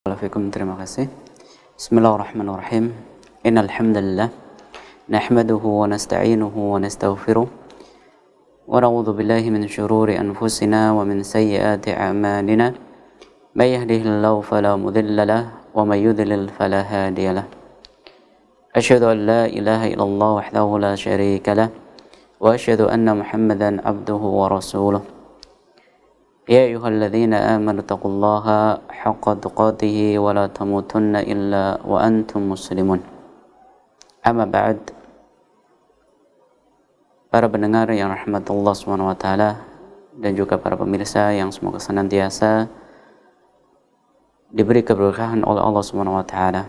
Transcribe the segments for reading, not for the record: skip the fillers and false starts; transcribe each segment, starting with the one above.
Assalamualaikum, terima kasih. Bismillahirrahmanirrahim. Innal hamdalillah nahmaduhu wa nasta'inuhu wa nastaghfiruh wa na'udzu billahi min shururi anfusina wa min sayyiati a'malina. May yahdihillahu fala mudilla lahu wa may yudlil fala hadiya lahu. Asyhadu an la ilaha illallah wahdahu la syarika lahu wa asyhadu anna Muhammadan abduhu wa rasuluh. Ya ayyuhalladzina amanu taqullaha haqqa tuqatih wa la tamutunna illa wa antum muslimun. Amma ba'd. Para pendengar yang rahmatullah subhanahu wa ta'ala dan juga para pemirsa yang semoga senantiasa diberi keberkahan oleh Allah subhanahu wa ta'ala.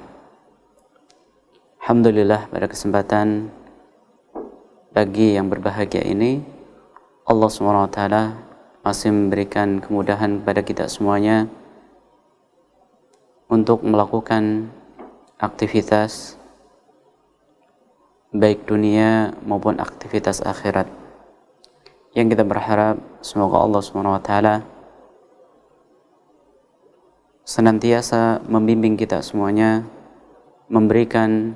Alhamdulillah, pada kesempatan pagi yang berbahagia ini Allah subhanahu wa ta'ala masih memberikan kemudahan kepada kita semuanya untuk melakukan aktivitas baik dunia maupun aktivitas akhirat, yang kita berharap semoga Allah Subhanahu wa taala senantiasa membimbing kita semuanya, memberikan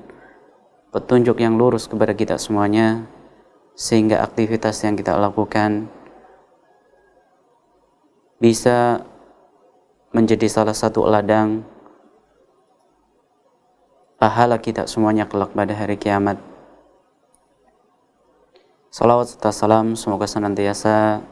petunjuk yang lurus kepada kita semuanya, sehingga aktivitas yang kita lakukan bisa menjadi salah satu ladang pahala kita semuanya kelak pada hari kiamat. Salawat serta salam semoga senantiasa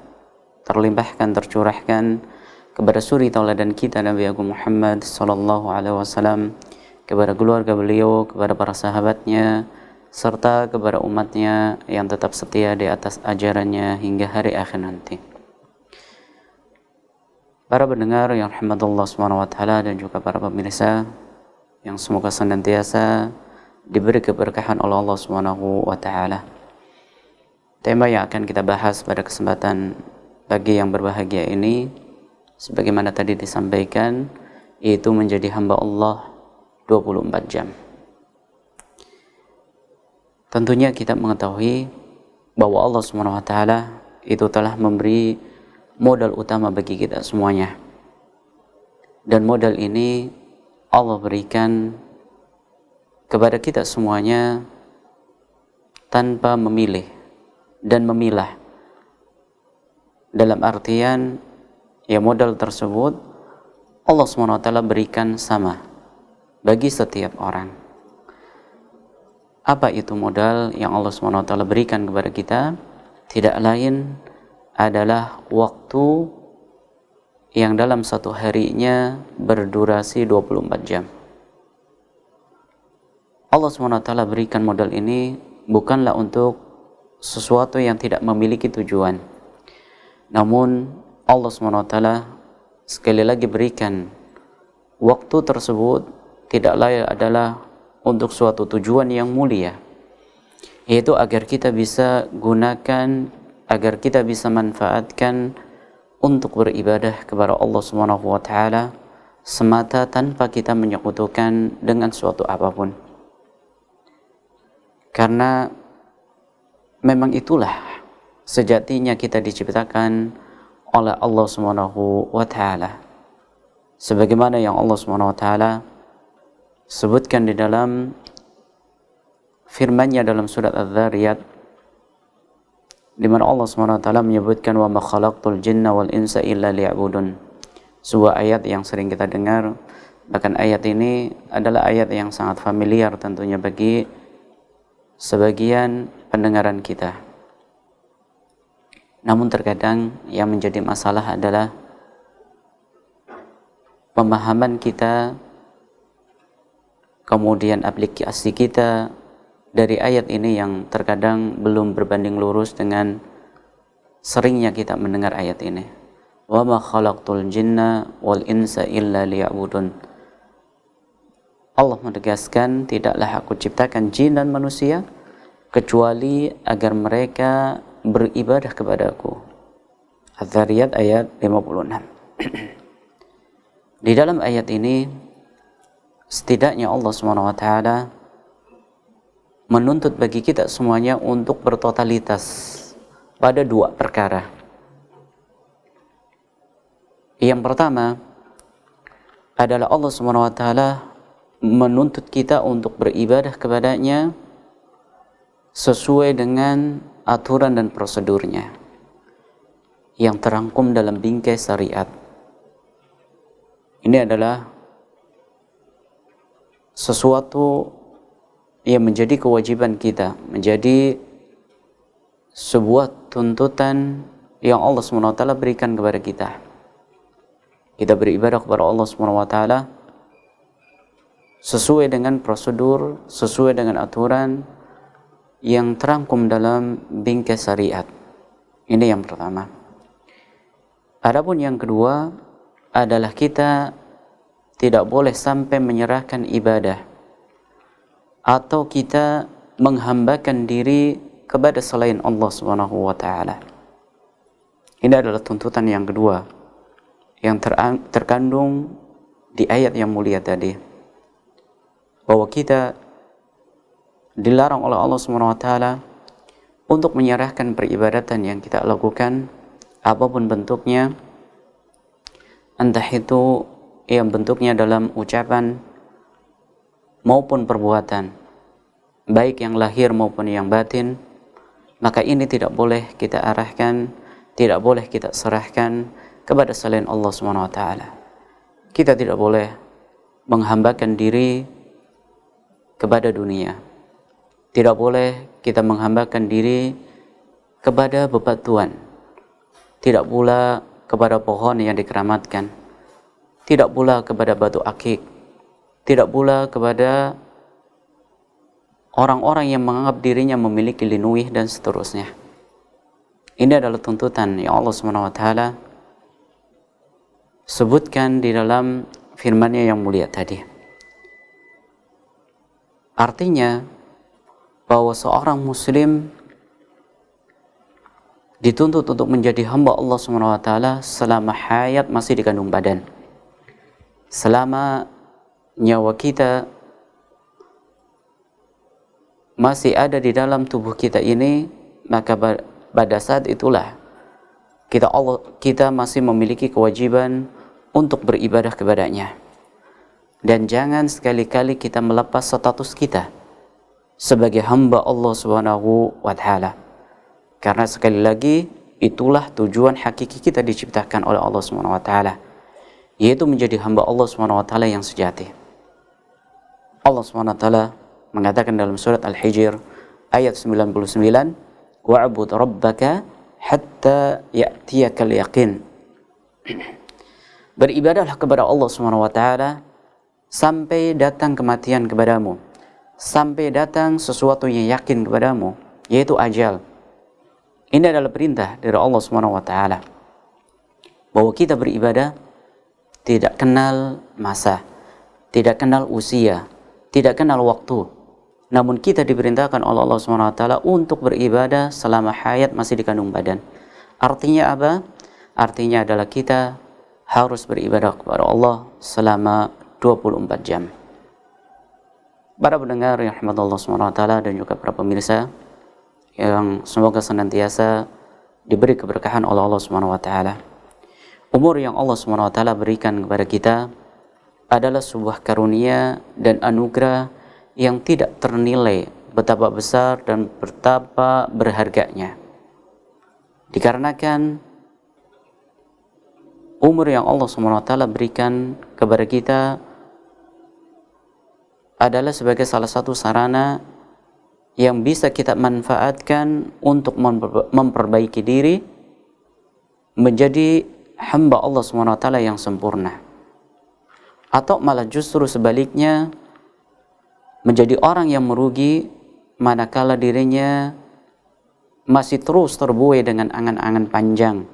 terlimpahkan, tercurahkan kepada suri tauladan kita Nabi Agung Muhammad sallallahu alaihi wasallam, kepada keluarga beliau, kepada para sahabatnya, serta kepada umatnya yang tetap setia di atas ajarannya hingga hari akhir nanti. Para pendengar yang rahmatullah subhanahu wa ta'ala dan juga para pemirsa yang semoga senantiasa diberi keberkahan oleh Allah subhanahu wa ta'ala. Tema yang akan kita bahas pada kesempatan pagi yang berbahagia ini, sebagaimana tadi disampaikan, yaitu menjadi hamba Allah 24 jam. Tentunya kita mengetahui bahwa Allah subhanahu wa ta'ala itu telah memberi modal utama bagi kita semuanya, dan modal ini Allah berikan kepada kita semuanya tanpa memilih dan memilah. Dalam artian, ya, modal tersebut Allah SWT berikan sama bagi setiap orang. Apa itu modal yang Allah SWT berikan kepada kita? Tidak lain adalah waktu yang dalam satu harinya berdurasi 24 jam. Allah SWT berikan modal ini bukanlah untuk sesuatu yang tidak memiliki tujuan, namun Allah SWT sekali lagi berikan waktu tersebut tidak lain adalah untuk suatu tujuan yang mulia, yaitu agar kita bisa gunakan, agar kita bisa manfaatkan untuk beribadah kepada Allah Subhanahu wa taala semata tanpa kita menyekutukan dengan suatu apapun. Karena memang itulah sejatinya kita diciptakan oleh Allah Subhanahu wa taala. Sebagaimana yang Allah Subhanahu wa taala sebutkan di dalam firman-Nya dalam surat Az-Zariyat, di mana Allah SWT menyebutkan wa ma khalaqtul jinna wal insa illa liya'budun. Sebuah ayat yang sering kita dengar, bahkan ayat ini adalah ayat yang sangat familiar tentunya bagi sebagian pendengaran kita. Namun terkadang yang menjadi masalah adalah pemahaman kita, kemudian aplikasi kita dari ayat ini yang terkadang belum berbanding lurus dengan seringnya kita mendengar ayat ini. Wa ma khalaqtul jinna wal insa illa liya'budun. Allah menegaskan, tidaklah aku ciptakan jin dan manusia kecuali agar mereka beribadah kepadaku. Az-Zariyat ayat 56. Di dalam ayat ini setidaknya Allah Subhanahu wa taala menuntut bagi kita semuanya untuk bertotalitas pada dua perkara. Yang pertama, adalah Allah Subhanahu wa taala menuntut kita untuk beribadah kepadanya sesuai dengan aturan dan prosedurnya yang terangkum dalam bingkai syariat. Ini adalah sesuatu yang menjadi kewajiban kita, menjadi sebuah tuntutan yang Allah SWT berikan kepada kita. Kita beribadah kepada Allah SWT sesuai dengan prosedur, sesuai dengan aturan yang terangkum dalam bingkai syariat. Ini yang pertama. Adapun yang kedua adalah kita tidak boleh sampai menyerahkan ibadah atau kita menghambakan diri kepada selain Allah Subhanahu wa taala. Ini adalah tuntutan yang kedua yang terkandung di ayat yang mulia tadi, bahwa kita dilarang oleh Allah Subhanahu wa taala untuk menyerahkan peribadatan yang kita lakukan apapun bentuknya, entah itu yang bentuknya dalam ucapan maupun perbuatan, baik yang lahir maupun yang batin, maka ini tidak boleh kita arahkan, tidak boleh kita serahkan kepada selain Allah Subhanahu wa taala. Kita tidak boleh menghambakan diri kepada dunia. Tidak boleh kita menghambakan diri kepada bebatuan. Tidak pula kepada pohon yang dikeramatkan. Tidak pula kepada batu akik. Tidak pula kepada orang-orang yang menganggap dirinya memiliki linuih dan seterusnya. Ini adalah tuntutan yang Allah SWT sebutkan di dalam firman-Nya yang mulia tadi. Artinya bahwa seorang muslim dituntut untuk menjadi hamba Allah SWT selama hayat masih di kandung badan. Selama nyawa kita masih ada di dalam tubuh kita ini, maka pada saat itulah kita masih memiliki kewajiban untuk beribadah kepadanya. Dan jangan sekali-kali kita melepas status kita sebagai hamba Allah Subhanahu wa taala. Karena sekali lagi itulah tujuan hakiki kita diciptakan oleh Allah Subhanahu wa taala, yaitu menjadi hamba Allah Subhanahu wa taala yang sejati. Allah Subhanahu wa taala mengatakan dalam surat Al-Hijr ayat 99, wa'bud rabbaka hatta ya'tiyakal yaqin. Beribadahlah kepada Allah Subhanahu wa taala sampai datang kematian kepadamu, sampai datang sesuatu yang yakin kepadamu, yaitu ajal. Ini adalah perintah dari Allah Subhanahu wa taala, bahwa kita beribadah tidak kenal masa, tidak kenal usia, tidak kenal waktu. Namun kita diperintahkan oleh Allah Subhanahu wa taala untuk beribadah selama hayat masih di kandung badan. Artinya apa? Artinya adalah kita harus beribadah kepada Allah selama 24 jam. Para pendengar yang rahmat Allah Subhanahu wa taala dan juga para pemirsa yang semoga senantiasa diberi keberkahan oleh Allah Subhanahu wa taala. Umur yang Allah Subhanahu wa taala berikan kepada kita adalah sebuah karunia dan anugerah yang tidak ternilai betapa besar dan betapa berharganya. Dikarenakan umur yang Allah Subhanahu wa taala berikan kepada kita adalah sebagai salah satu sarana yang bisa kita manfaatkan untuk memperbaiki diri menjadi hamba Allah Subhanahu wa taala yang sempurna. Atau malah justru sebaliknya, menjadi orang yang merugi manakala dirinya masih terus terbuai dengan angan-angan panjang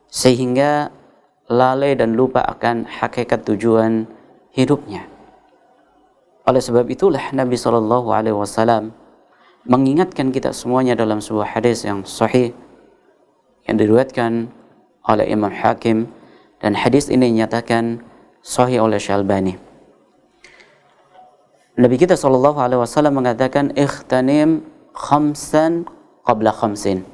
sehingga lalai dan lupa akan hakikat tujuan hidupnya. Oleh sebab itulah Nabi SAW mengingatkan kita semuanya dalam sebuah hadis yang sahih yang diriwayatkan oleh Imam Hakim, dan hadis ini dinyatakan sahih oleh Syalbani. Nabi kita SAW mengatakan, ikhtanim khamsan qabla khamsin.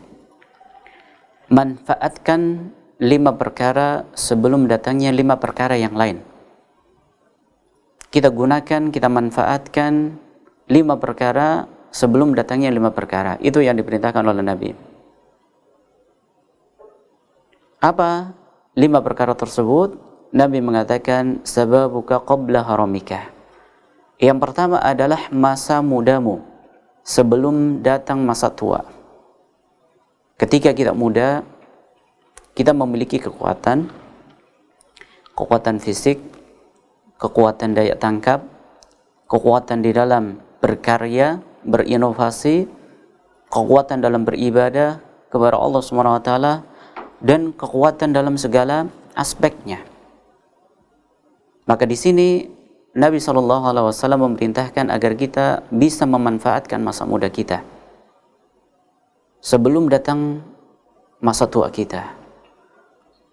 Manfaatkan 5 perkara sebelum datangnya 5 perkara yang lain. kita gunakan, kita manfaatkan 5 perkara sebelum datangnya 5 perkara. Itu yang diperintahkan oleh Nabi. Apa 5 perkara tersebut? Nabi mengatakan, sababuka qabla haramika. Yang pertama adalah masa mudamu sebelum datang masa tua. Ketika kita muda, kita memiliki kekuatan fisik, kekuatan daya tangkap, kekuatan di dalam berkarya, berinovasi, kekuatan dalam beribadah kepada Allah Subhanahu wa taala, dan kekuatan dalam segala aspeknya. Maka di sini Nabi SAW memerintahkan agar kita bisa memanfaatkan masa muda kita sebelum datang masa tua kita.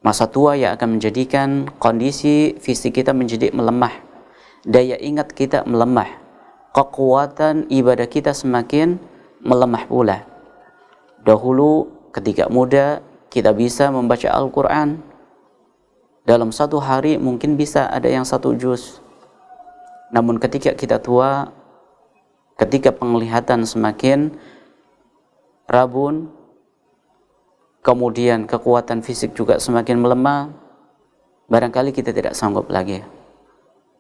Masa tua yang akan menjadikan kondisi fisik kita menjadi melemah, daya ingat kita melemah, kekuatan ibadah kita semakin melemah pula. Dahulu ketika muda kita bisa membaca Al-Quran, dalam satu hari mungkin bisa ada yang 1 juz. Namun ketika kita tua, ketika penglihatan semakin rabun, kemudian kekuatan fisik juga semakin melemah, barangkali kita tidak sanggup lagi.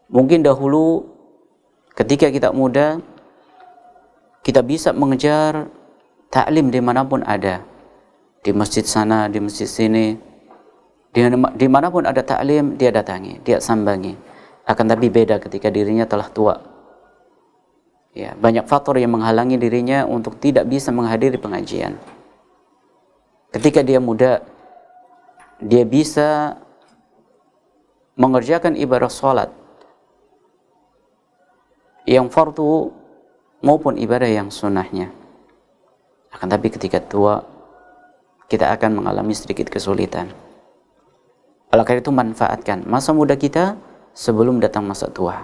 Mungkin dahulu ketika kita muda, kita bisa mengejar taklim dimanapun ada, di masjid sana, di masjid sini, dimanapun ada taklim dia datangi, dia sambangi. Akan tapi beda ketika dirinya telah tua. Ya, banyak faktor yang menghalangi dirinya untuk tidak bisa menghadiri pengajian. Ketika dia muda, dia bisa mengerjakan ibadah sholat yang fardu maupun ibadah yang sunnahnya. Akan tapi ketika tua, kita akan mengalami sedikit kesulitan. Oleh karena itu manfaatkan masa muda kita sebelum datang masa tua.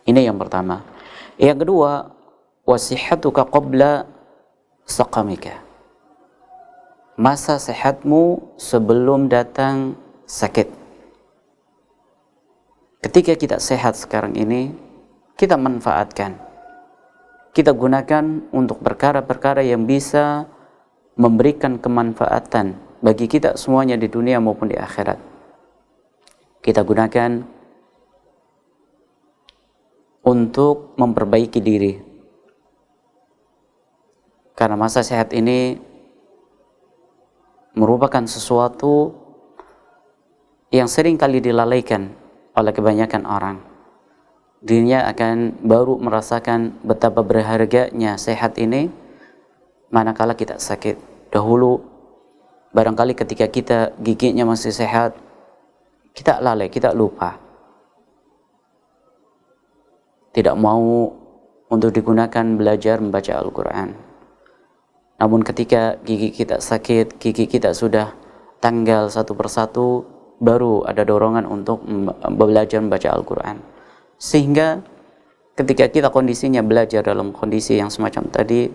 Ini yang pertama. Yang kedua, wasihatuka qabla saqamika. Masa sehatmu sebelum datang sakit. Ketika kita sehat sekarang ini, kita manfaatkan, kita gunakan untuk perkara-perkara yang bisa memberikan kemanfaatan bagi kita semuanya di dunia maupun di akhirat. Kita gunakan untuk memperbaiki diri, karena masa sehat ini merupakan sesuatu yang sering kali dilalaikan oleh kebanyakan orang. Dirinya akan baru merasakan betapa berharganya sehat ini manakala kita sakit. Dahulu barangkali ketika kita giginya masih sehat, kita lalai, kita lupa, tidak mau untuk digunakan belajar membaca Al-Quran. Namun ketika gigi kita sakit, gigi kita sudah tanggal satu persatu, baru ada dorongan untuk belajar membaca Al-Quran. Sehingga ketika kita kondisinya belajar dalam kondisi yang semacam tadi,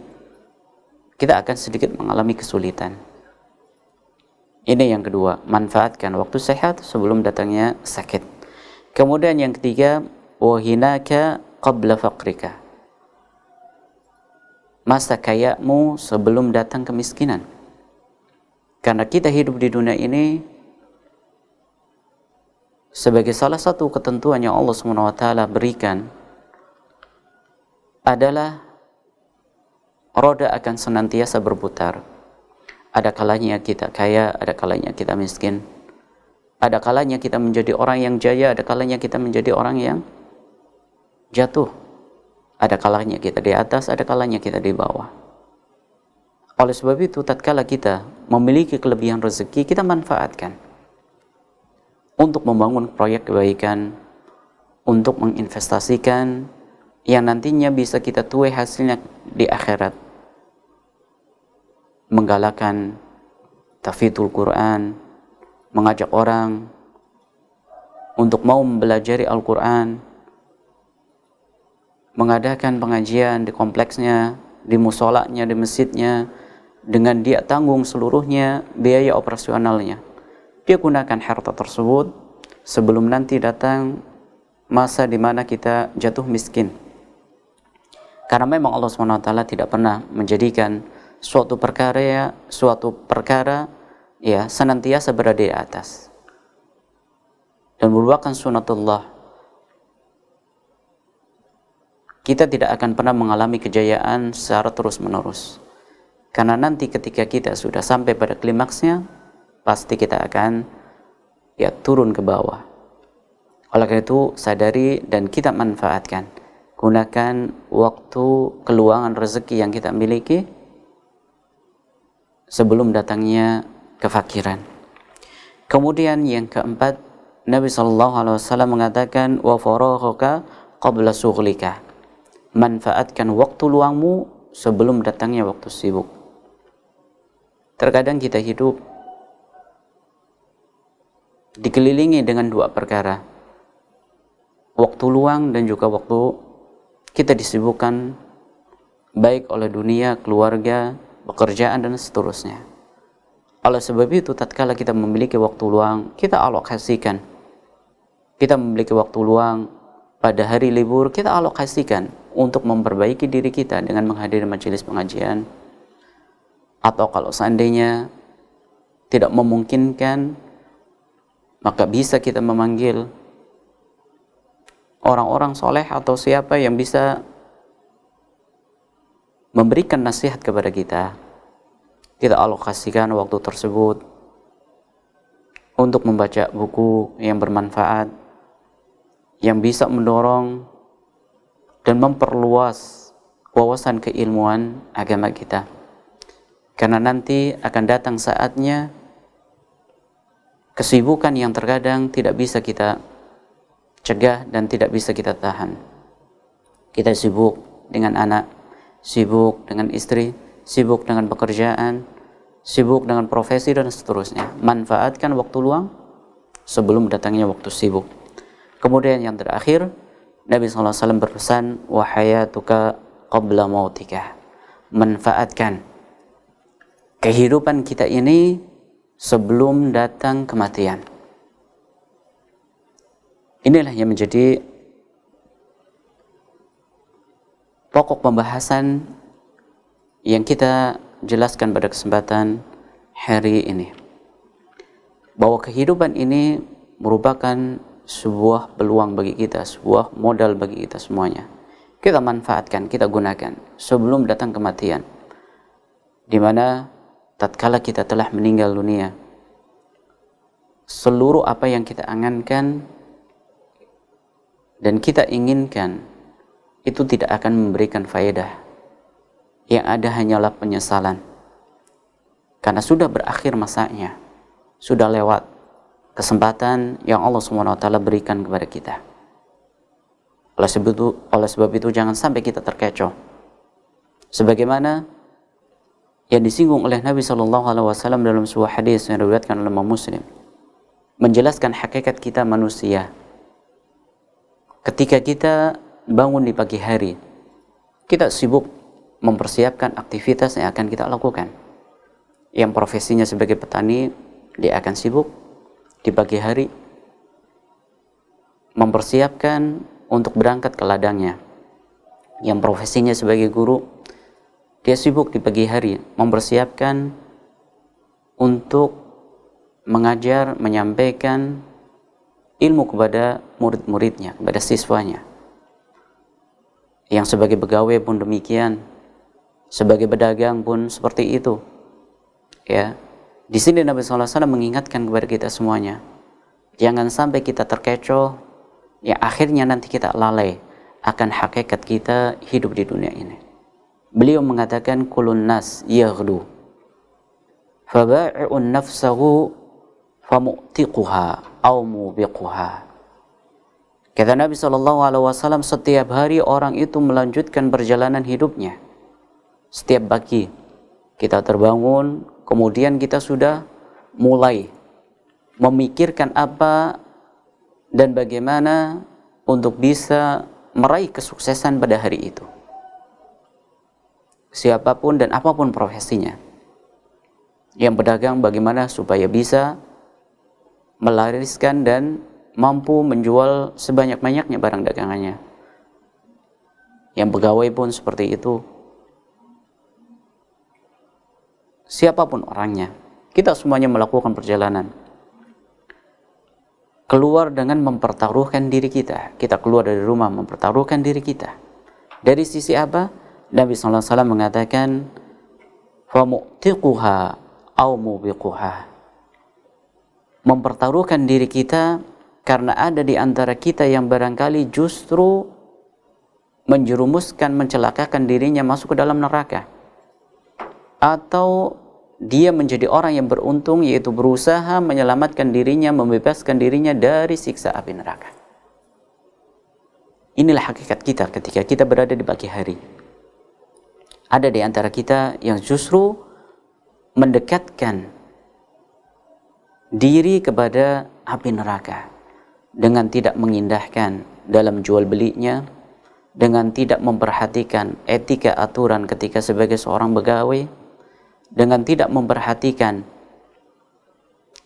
kita akan sedikit mengalami kesulitan. Ini yang kedua, manfaatkan waktu sehat sebelum datangnya sakit. Kemudian yang ketiga, wahinaka qabla faqrika. Masa kayamu sebelum datang kemiskinan. Karena kita hidup di dunia ini sebagai salah satu ketentuan yang Allah SWT berikan adalah roda akan senantiasa berputar. Ada kalanya kita kaya, ada kalanya kita miskin. Ada kalanya kita menjadi orang yang jaya, ada kalanya kita menjadi orang yang jatuh. Ada kalanya kita di atas, ada kalanya kita di bawah. Oleh sebab itu, tatkala kita memiliki kelebihan rezeki, kita manfaatkan untuk membangun proyek kebaikan, untuk menginvestasikan yang nantinya bisa kita tuai hasilnya di akhirat. Menggalakkan tahfidzul Quran, mengajak orang untuk mau mempelajari Al-Quran, mengadakan pengajian di kompleksnya, di musolanya, di masjidnya, dengan dia tanggung seluruhnya biaya operasionalnya. Dia gunakan harta tersebut sebelum nanti datang masa di mana kita jatuh miskin. Karena memang Allah SWT tidak pernah menjadikan suatu perkara ya senantiasa berada di atas. Dan merupakan sunatullah. Kita tidak akan pernah mengalami kejayaan secara terus-menerus. Karena nanti ketika kita sudah sampai pada klimaksnya, pasti kita akan ya turun ke bawah. Oleh karena itu, sadari dan kita manfaatkan. Gunakan waktu keluangan rezeki yang kita miliki sebelum datangnya kefakiran. Kemudian yang keempat, Nabi SAW mengatakan, wa faraghaka qabla shughlika. Manfaatkan waktu luangmu sebelum datangnya waktu sibuk. Terkadang kita hidup dikelilingi dengan dua perkara, waktu luang dan juga waktu kita disibukkan baik oleh dunia, keluarga, pekerjaan dan seterusnya. Oleh sebab itu, tatkala kita memiliki waktu luang, kita alokasikan. Kita memiliki waktu luang pada hari libur, kita alokasikan untuk memperbaiki diri kita dengan menghadiri majelis pengajian. Atau kalau seandainya tidak memungkinkan, maka bisa kita memanggil orang-orang soleh atau siapa yang bisa memberikan nasihat kepada kita. Kita alokasikan waktu tersebut untuk membaca buku yang bermanfaat, yang bisa mendorong dan memperluas wawasan keilmuan agama kita. Karena nanti akan datang saatnya kesibukan yang terkadang tidak bisa kita cegah dan tidak bisa kita tahan. Kita sibuk dengan anak, sibuk dengan istri, sibuk dengan pekerjaan, sibuk dengan profesi dan seterusnya. Manfaatkan waktu luang sebelum datangnya waktu sibuk. Kemudian yang terakhir, Nabi SAW berpesan, wa hayatuka qabla mautika. Manfaatkan kehidupan kita ini sebelum datang kematian. Inilah yang menjadi pokok pembahasan yang kita jelaskan pada kesempatan hari ini. Bahwa kehidupan ini merupakan sebuah peluang bagi kita, sebuah modal bagi kita semuanya. Kita manfaatkan, kita gunakan sebelum datang kematian. Di mana tatkala kita telah meninggal dunia, seluruh apa yang kita angankan dan kita inginkan itu tidak akan memberikan faedah. Yang ada hanyalah penyesalan. Karena sudah berakhir masanya, sudah lewat kesempatan yang Allah SWT berikan kepada kita. Oleh sebab itu jangan sampai kita terkecoh. Sebagaimana yang disinggung oleh Nabi SAW dalam sebuah hadis yang diriwayatkan oleh Imam Muslim, menjelaskan hakikat kita manusia. Ketika kita bangun di pagi hari, kita sibuk mempersiapkan aktivitas yang akan kita lakukan. Yang profesinya sebagai petani, dia akan sibuk di pagi hari mempersiapkan untuk berangkat ke ladangnya. Yang profesinya sebagai guru, dia sibuk di pagi hari mempersiapkan untuk mengajar, menyampaikan ilmu kepada murid-muridnya, kepada siswanya. Yang sebagai pegawai pun demikian, sebagai pedagang pun seperti itu. Ya, di sini Nabi SAW mengingatkan kepada kita semuanya, jangan sampai kita terkecoh, yang akhirnya nanti kita lalai akan hakikat kita hidup di dunia ini. Beliau mengatakan, kulun nas yaghdu, faba'i'un nafsahu famu'tiquha au mubiquha. Kata Nabi SAW, setiap hari orang itu melanjutkan perjalanan hidupnya. Setiap pagi kita terbangun, kemudian kita sudah mulai memikirkan apa dan bagaimana untuk bisa meraih kesuksesan pada hari itu. Siapapun dan apapun profesinya. Yang pedagang bagaimana supaya bisa melariskan dan mampu menjual sebanyak-banyaknya barang dagangannya. Yang pegawai pun seperti itu. Siapapun orangnya, kita semuanya melakukan perjalanan. Keluar dengan mempertaruhkan diri kita. Kita keluar dari rumah mempertaruhkan diri kita. Dari sisi apa? Nabi SAW mengatakan, فَمُؤْتِقُهَا أَوْ مُبِقُهَا. Mempertaruhkan diri kita karena ada di antara kita yang barangkali justru menjerumuskan, mencelakakan dirinya masuk ke dalam neraka. Atau dia menjadi orang yang beruntung, yaitu berusaha menyelamatkan dirinya, membebaskan dirinya dari siksa api neraka. Inilah hakikat kita ketika kita berada di pagi hari. Ada di antara kita yang justru mendekatkan diri kepada api neraka dengan tidak mengindahkan dalam jual belinya, dengan tidak memperhatikan etika aturan ketika sebagai seorang pegawai, dengan tidak memperhatikan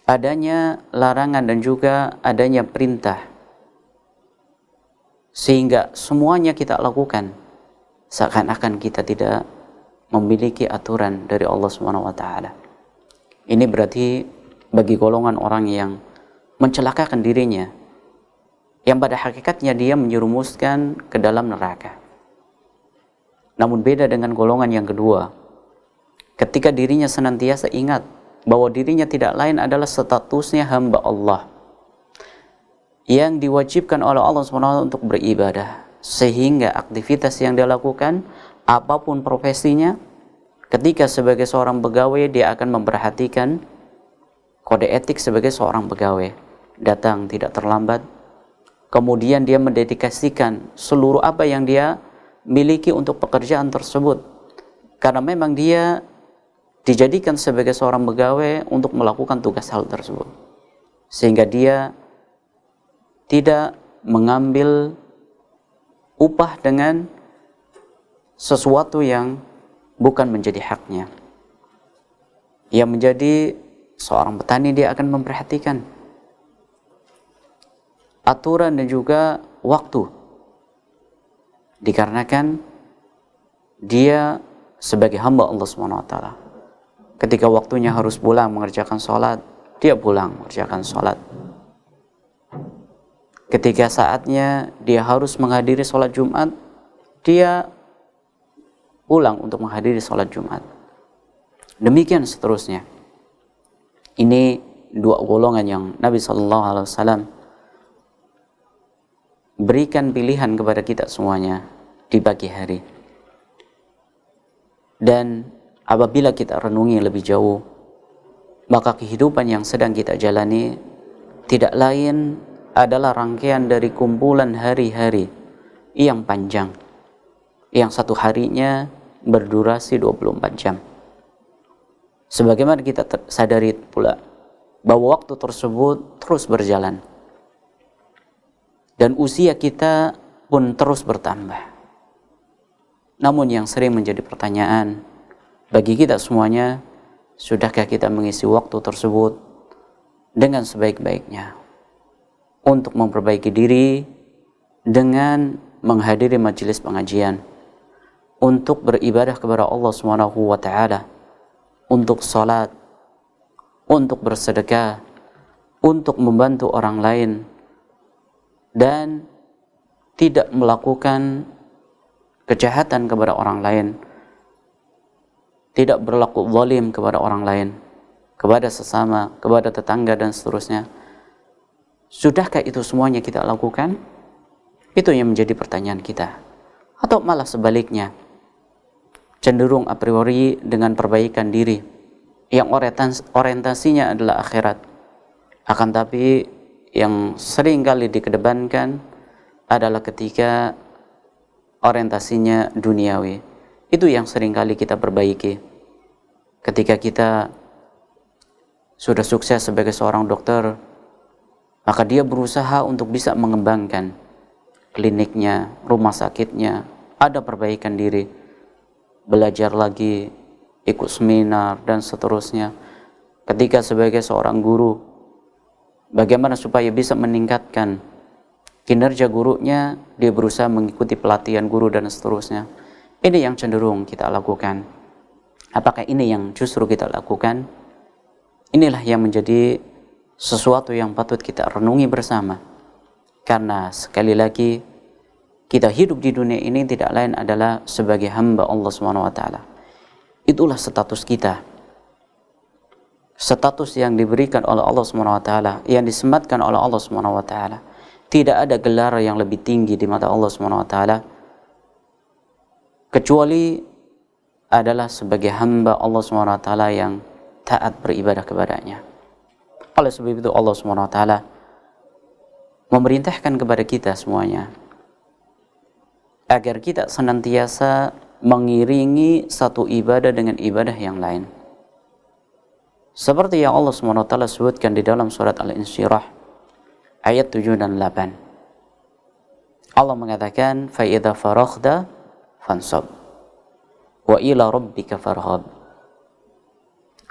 adanya larangan dan juga adanya perintah, sehingga semuanya kita lakukan seakan-akan kita tidak memiliki aturan dari Allah Subhanahu wa taala. Ini berarti bagi golongan orang yang mencelakakan dirinya, yang pada hakikatnya dia menyerumuskan ke dalam neraka. Namun beda dengan golongan yang kedua, ketika dirinya senantiasa ingat bahwa dirinya tidak lain adalah statusnya hamba Allah yang diwajibkan oleh Allah SWT untuk beribadah, sehingga aktivitas yang dia lakukan, apapun profesinya, ketika sebagai seorang pegawai dia akan memperhatikan kode etik sebagai seorang pegawai, datang tidak terlambat. Kemudian dia mendedikasikan seluruh apa yang dia miliki untuk pekerjaan tersebut, karena memang dia dijadikan sebagai seorang pegawai untuk melakukan tugas hal tersebut, sehingga dia tidak mengambil upah dengan sesuatu yang bukan menjadi haknya. Yang menjadi seorang petani, dia akan memperhatikan aturan dan juga waktu, dikarenakan dia sebagai hamba Allah SWT. Ketika waktunya harus pulang mengerjakan sholat, dia pulang mengerjakan sholat. Ketika saatnya dia harus menghadiri sholat Jumat, dia pulang untuk menghadiri sholat Jumat. Demikian seterusnya. Ini dua golongan yang Nabi SAW berikan pilihan kepada kita semuanya di pagi hari. Dan apabila kita renungi lebih jauh, maka kehidupan yang sedang kita jalani tidak lain adalah rangkaian dari kumpulan hari-hari yang panjang, yang satu harinya berdurasi 24 jam. Sebagaimana kita sadari pula bahwa waktu tersebut terus berjalan, dan usia kita pun terus bertambah. Namun yang sering menjadi pertanyaan bagi kita semuanya, sudahkah kita mengisi waktu tersebut dengan sebaik-baiknya untuk memperbaiki diri dengan menghadiri majelis pengajian, untuk beribadah kepada Allah Subhanahu wa taala, untuk salat, untuk bersedekah, untuk membantu orang lain, dan tidak melakukan kejahatan kepada orang lain, tidak berlaku zalim kepada orang lain, kepada sesama, kepada tetangga dan seterusnya. Sudahkah itu semuanya kita lakukan? Itu yang menjadi pertanyaan kita. Atau malah sebaliknya, cenderung a priori dengan perbaikan diri yang orientasinya adalah akhirat, akan tapi yang sering kali dikedepankan adalah ketika orientasinya duniawi. Itu yang sering kali kita perbaiki. Ketika kita sudah sukses sebagai seorang dokter, maka dia berusaha untuk bisa mengembangkan kliniknya, rumah sakitnya, ada perbaikan diri, belajar lagi, ikut seminar dan seterusnya. Ketika sebagai seorang guru, Bagaimana supaya bisa meningkatkan kinerja gurunya, dia berusaha mengikuti pelatihan guru dan seterusnya. Ini yang cenderung kita lakukan. Apakah ini yang justru kita lakukan? Inilah yang menjadi sesuatu yang patut kita renungi bersama. Karena sekali lagi, kita hidup di dunia ini tidak lain adalah sebagai hamba Allah SWT. Itulah status kita. Status yang diberikan oleh Allah SWT, yang disematkan oleh Allah SWT. Tidak ada gelar yang lebih tinggi di mata Allah SWT kecuali adalah sebagai hamba Allah SWT yang taat beribadah kepadanya. Oleh sebab itu Allah SWT memerintahkan kepada kita semuanya agar kita senantiasa mengiringi satu ibadah dengan ibadah yang lain. Seperti yang Allah SWT sebutkan di dalam surat Al-Insyirah ayat 7 dan 8. Allah mengatakan, فَإِذَا فَرَغْتَ فَانْصَبْ وَإِلَى رَبِّكَ فَارْغَب.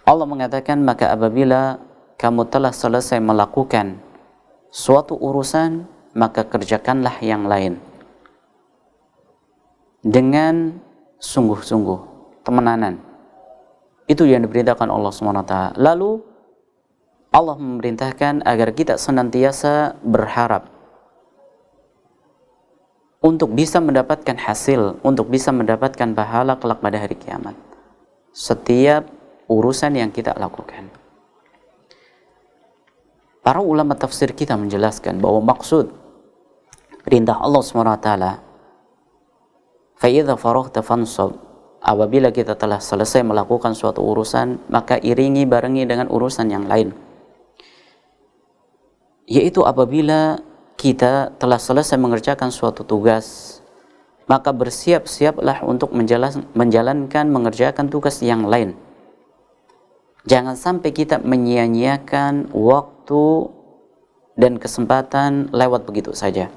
Allah mengatakan, maka apabila kamu telah selesai melakukan suatu urusan, maka kerjakanlah yang lain dengan sungguh-sungguh, temenanan. Itu yang diperintahkan Allah SWT. Lalu Allah memerintahkan agar kita senantiasa berharap untuk bisa mendapatkan hasil, untuk bisa mendapatkan pahala kelak pada hari kiamat setiap urusan yang kita lakukan. Para ulama tafsir kita menjelaskan bahwa maksud perintah Allah SWT, فَإِذَا فَرَغْتَ فَانْصَبْ, apabila kita telah selesai melakukan suatu urusan, maka iringi barengi dengan urusan yang lain. Yaitu apabila kita telah selesai mengerjakan suatu tugas, maka bersiap-siaplah untuk menjalankan, mengerjakan tugas yang lain. Jangan sampai kita menyia-nyiakan waktu dan kesempatan lewat begitu saja.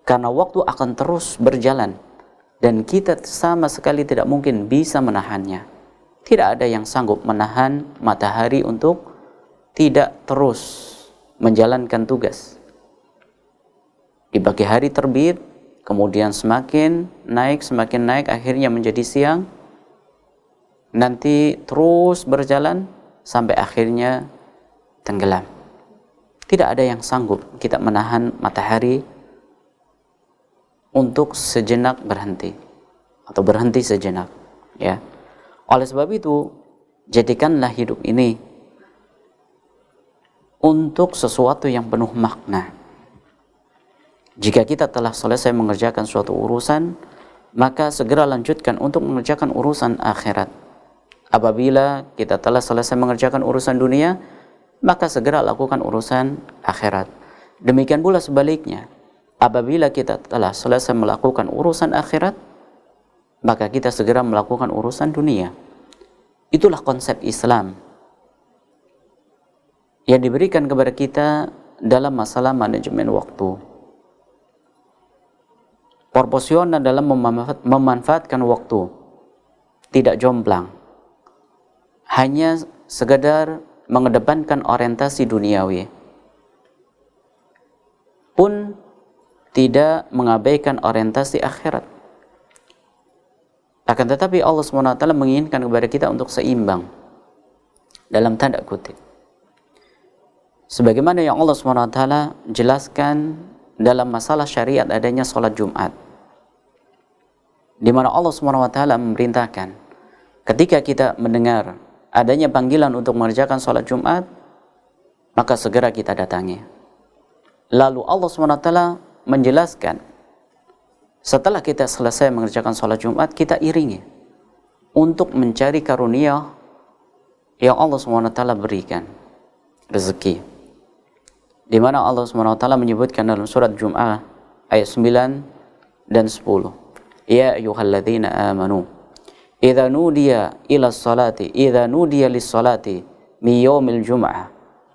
Karena waktu akan terus berjalan dan kita sama sekali tidak mungkin bisa menahannya. Tidak ada yang sanggup menahan matahari untuk tidak terus menjalankan tugas. Di pagi hari terbit, kemudian semakin naik, akhirnya menjadi siang. Nanti terus berjalan sampai akhirnya tenggelam. Tidak ada yang sanggup kita menahan matahari untuk sejenak berhenti atau berhenti sejenak, ya. Oleh sebab itu, jadikanlah hidup ini untuk sesuatu yang penuh makna. Jika kita telah selesai mengerjakan suatu urusan, maka segera lanjutkan untuk mengerjakan urusan akhirat. Apabila kita telah selesai mengerjakan urusan dunia, maka segera lakukan urusan akhirat. Demikian pula sebaliknya, apabila kita telah selesai melakukan urusan akhirat, maka kita segera melakukan urusan dunia. Itulah konsep Islam yang diberikan kepada kita dalam masalah manajemen waktu. Proporsional dalam memanfaatkan waktu, tidak jomplang, hanya sekedar mengedepankan orientasi duniawi, pun tidak mengabaikan orientasi akhirat. Akan tetapi Allah SWT menginginkan kepada kita untuk seimbang, dalam tanda kutip. Sebagaimana yang Allah SWT jelaskan dalam masalah syariat adanya sholat Jumat, di mana Allah SWT memerintahkan ketika kita mendengar adanya panggilan untuk mengerjakan sholat Jumat, maka segera kita datangi. Lalu Allah SWT menjelaskan, setelah kita selesai mengerjakan sholat Jumat, kita iringi untuk mencari karunia yang Allah SWT berikan, rezeki. Di mana Allah SWT menyebutkan dalam surat Jum'ah ayat 9 dan 10. Ya ayyuhalladzina amanu idza nudiya ila sholati idza nudiya lis-sholati min yaumil jum'ah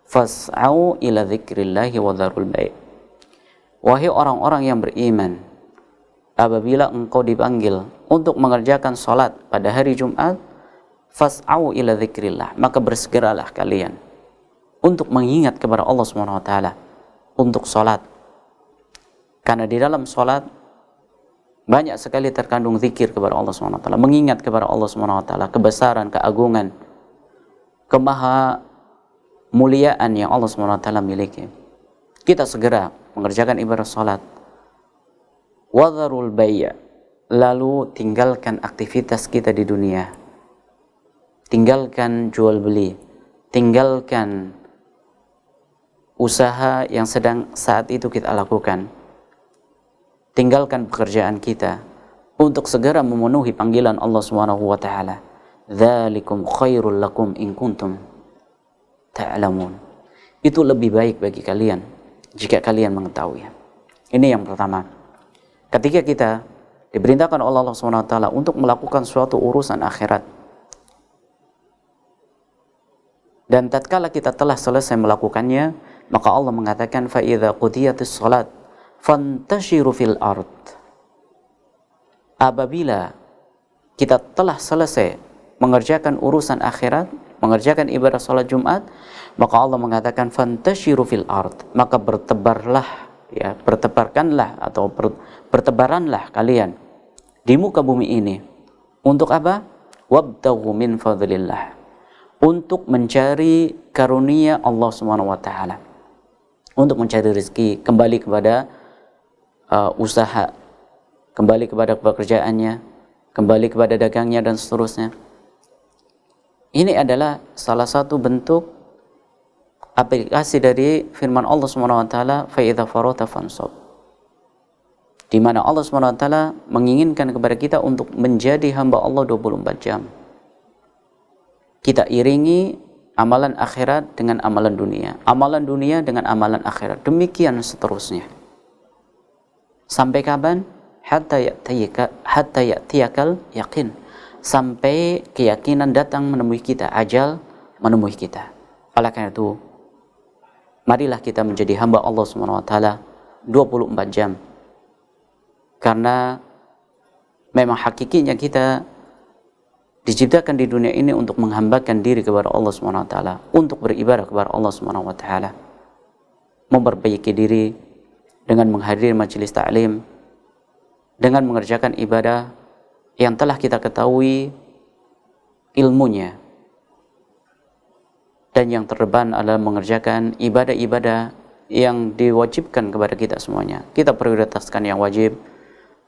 fas'au ila dzikrillahi wa dzarul bai'. Wahai orang-orang yang beriman, apabila engkau dipanggil untuk mengerjakan salat pada hari Jumat, fas'au ila dzikrillah, maka bersegeralah kalian untuk mengingat kepada Allah Subhanahu wa taala, untuk salat. Karena di dalam salat banyak sekali terkandung zikir kepada Allah Subhanahu wa taala, mengingat kepada Allah Subhanahu wa taala, kebesaran, keagungan, kemaha muliaan yang Allah Subhanahu wa taala miliki. Kita segera mengerjakan ibadah salat. Wadharul bay', lalu tinggalkan aktivitas kita di dunia. Tinggalkan jual beli, tinggalkan usaha yang sedang saat itu kita lakukan. Tinggalkan pekerjaan kita untuk segera memenuhi panggilan Allah Subhanahu wa taala. Dzalikum khairul lakum in kuntum ta'lamun. Itu lebih baik bagi kalian jika kalian mengetahui. Ini yang pertama. Ketika kita diperintahkan oleh Allah Subhanahu wa taala untuk melakukan suatu urusan akhirat, dan tatkala kita telah selesai melakukannya, maka Allah mengatakan fa idza qudiyatis shalat fantashiru fil ard. Apabila kita telah selesai mengerjakan urusan akhirat, mengerjakan ibadah salat Jumat, maka Allah mengatakan fantashiru fil ard, maka bertebarlah, ya, bertebarkanlah atau bertebaranlah kalian di muka bumi ini. Untuk apa? Wabtaghu min fadlillah, untuk mencari karunia Allah Subhanahu wa taala, untuk mencari rezeki, kembali kepada usaha, kembali kepada pekerjaannya, kembali kepada dagangnya dan seterusnya. Ini adalah salah satu bentuk aplikasi dari firman Allah Subhanahu wa taala fa idza farata fansab, di mana Allah Subhanahu wa taala menginginkan kepada kita untuk menjadi hamba Allah 24 jam. Kita iringi amalan akhirat dengan amalan dunia, amalan dunia dengan amalan akhirat, demikian seterusnya. Sampai kapan? Hatta ya'tiyakal yakin, sampai keyakinan datang menemui kita, ajal menemui kita. Oleh karena itu, marilah kita menjadi hamba Allah Subhanahu wa taala 24 jam. Karena memang hakikinya kita diciptakan di dunia ini untuk menghambakan diri kepada Allah Subhanahu wa taala, untuk beribadah kepada Allah Subhanahu wa taala, memperbaiki diri dengan menghadiri majelis ta'lim, dengan mengerjakan ibadah yang telah kita ketahui ilmunya, dan yang terdepan adalah mengerjakan ibadah-ibadah yang diwajibkan kepada kita semuanya. Kita prioritaskan yang wajib,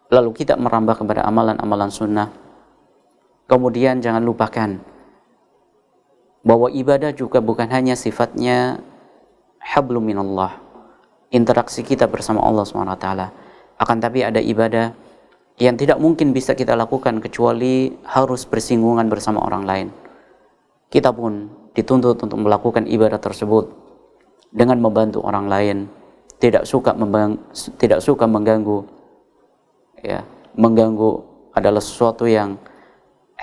lalu kita merambah kepada amalan-amalan sunnah. Kemudian jangan lupakan bahwa ibadah juga bukan hanya sifatnya hablum minallah, interaksi kita bersama Allah SWT, akan tapi ada ibadah yang tidak mungkin bisa kita lakukan kecuali harus bersinggungan bersama orang lain. Kita pun dituntut untuk melakukan ibadah tersebut dengan membantu orang lain, tidak suka mengganggu. Ya, mengganggu adalah sesuatu yang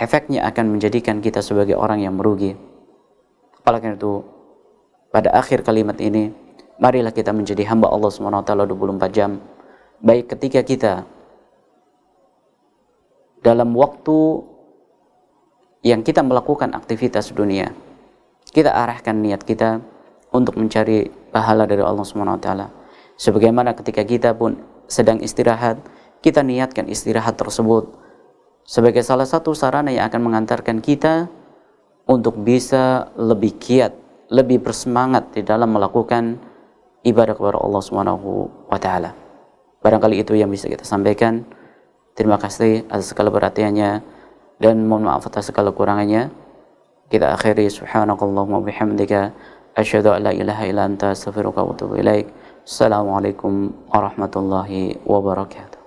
efeknya akan menjadikan kita sebagai orang yang merugi. Oleh karena itu, pada akhir kalimat ini, marilah kita menjadi hamba Allah SWT 24 jam. Baik ketika kita dalam waktu yang kita melakukan aktivitas dunia, kita arahkan niat kita untuk mencari pahala dari Allah SWT. Sebagaimana ketika kita pun sedang istirahat, kita niatkan istirahat tersebut sebagai salah satu sarana yang akan mengantarkan kita untuk bisa lebih giat, lebih bersemangat di dalam melakukan ibadah kepada Allah Subhanahu wa taala. Barangkali itu yang bisa kita sampaikan. Terima kasih atas segala perhatiannya dan mohon maaf atas segala kurangannya. Kita akhiri subhanakallahumma bihamdika asyhadu an la ilaha illa anta astaghfiruka wa atubu ilaik. Assalamualaikum warahmatullahi wabarakatuh.